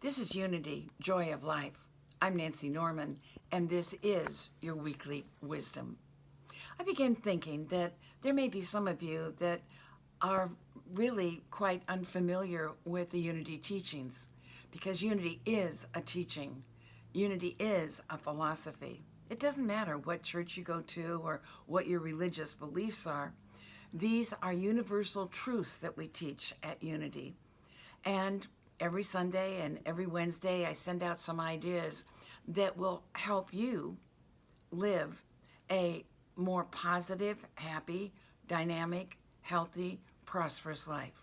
This is Unity, Joy of Life. I'm Nancy Norman, and this is your weekly wisdom. I began thinking that there may be some of you that are really quite unfamiliar with the Unity teachings, because Unity is a teaching. Unity is a philosophy. It doesn't matter what church you go to or what your religious beliefs are. These are universal truths that we teach at Unity. And every Sunday and every Wednesday, I send out some ideas that will help you live a more positive, happy, dynamic, healthy, prosperous life.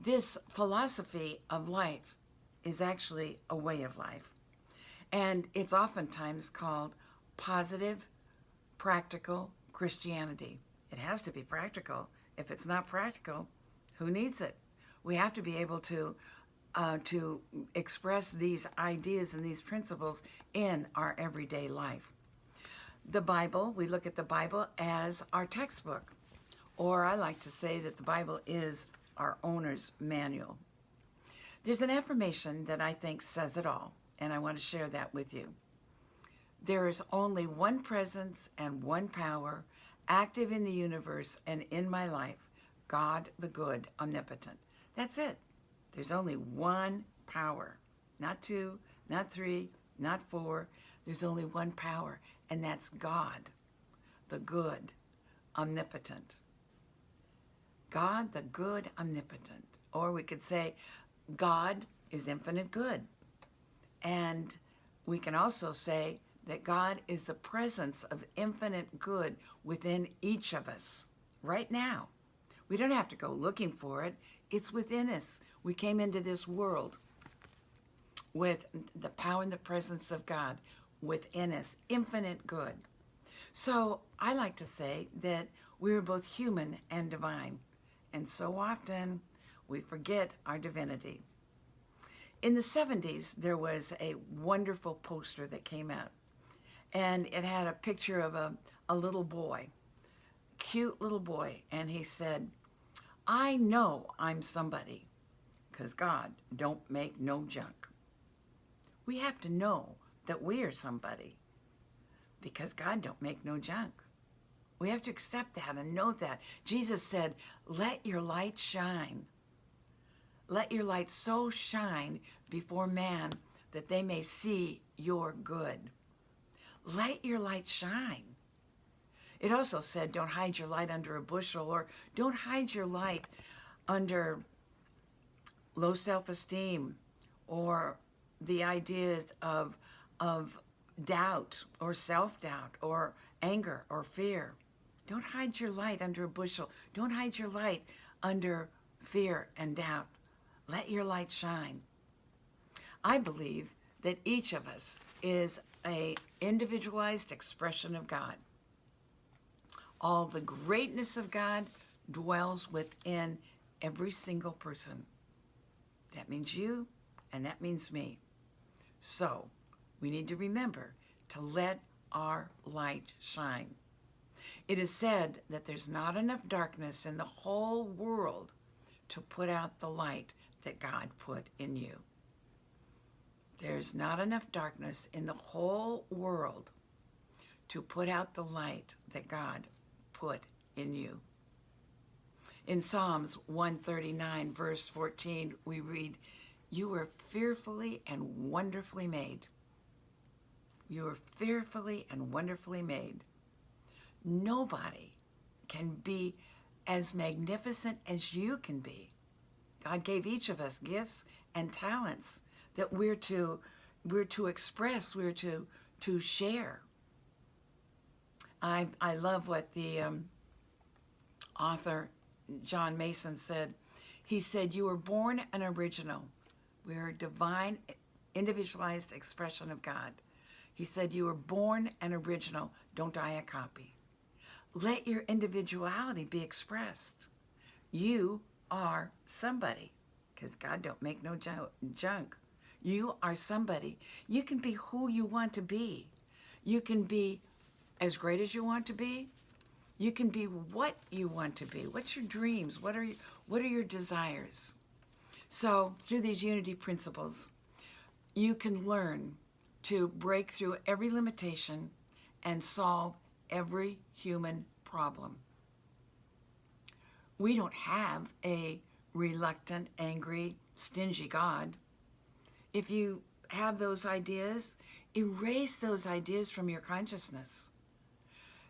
This philosophy of life is actually a way of life. And it's oftentimes called positive, practical Christianity. It has to be practical. If it's not practical, who needs it? We have to be able to express these ideas and these principles in our everyday life. The Bible, we look at the Bible as our textbook, or I like to say that the Bible is our owner's manual. There's an affirmation that I think says it all, and I want to share that with you. There is only one presence and one power active in the universe and in my life, God the good, omnipotent. That's it. There's only one power, not two, not three, not four. There's only one power, and that's God, the good, omnipotent. God, the good, omnipotent. Or we could say God is infinite good. And we can also say that God is the presence of infinite good within each of us right now. We don't have to go looking for it. It's within us. We came into this world with the power and the presence of God within us, infinite good. So I like to say that we're both human and divine. And so often we forget our divinity. In the 70s, there was a wonderful poster that came out. And it had a picture of a little boy, cute little boy. And he said, I know I'm somebody, because God don't make no junk. We have to know that we are somebody, because God don't make no junk. We have to accept that and know that. Jesus said, let your light shine. Let your light so shine before man that they may see your good. Let your light shine. It also said, don't hide your light under a bushel, or don't hide your light under low self-esteem, or the ideas of doubt or self-doubt or anger or fear. Don't hide your light under a bushel. Don't hide your light under fear and doubt. Let your light shine. I believe that each of us is an individualized expression of God. All the greatness of God dwells within every single person. That means you, and that means me. So we need to remember to let our light shine. It is said that there's not enough darkness in the whole world to put out the light that God put in you. There's not enough darkness in the whole world to put out the light that God put in you. In Psalms 139, verse 14, we read, you were fearfully and wonderfully made. You were fearfully and wonderfully made. Nobody can be as magnificent as you can be. God gave each of us gifts and talents that we're to express, we're to share. I love what the author John Mason said. He said, you were born an original. We're a divine, individualized expression of God. He said, you were born an original. Don't die a copy. Let your individuality be expressed. You are somebody, because God don't make no junk. You are somebody. You can be who you want to be. You can be as great as you want to be. You can be what you want to be. What's your dreams? What are your desires? So through these unity principles, you can learn to break through every limitation and solve every human problem. We don't have a reluctant, angry, stingy God. If you have those ideas, erase those ideas from your consciousness.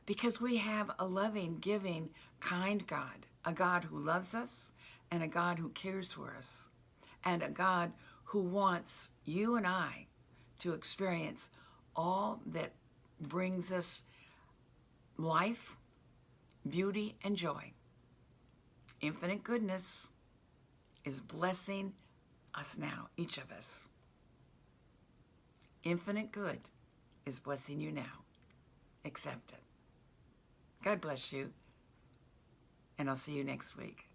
Because we have a loving, giving, kind God, a God who loves us and a God who cares for us, and a God who wants you and I to experience all that brings us life, beauty, and joy. Infinite goodness is blessing us now, each of us. Infinite good is blessing you now. Accept it. God bless you, and I'll see you next week.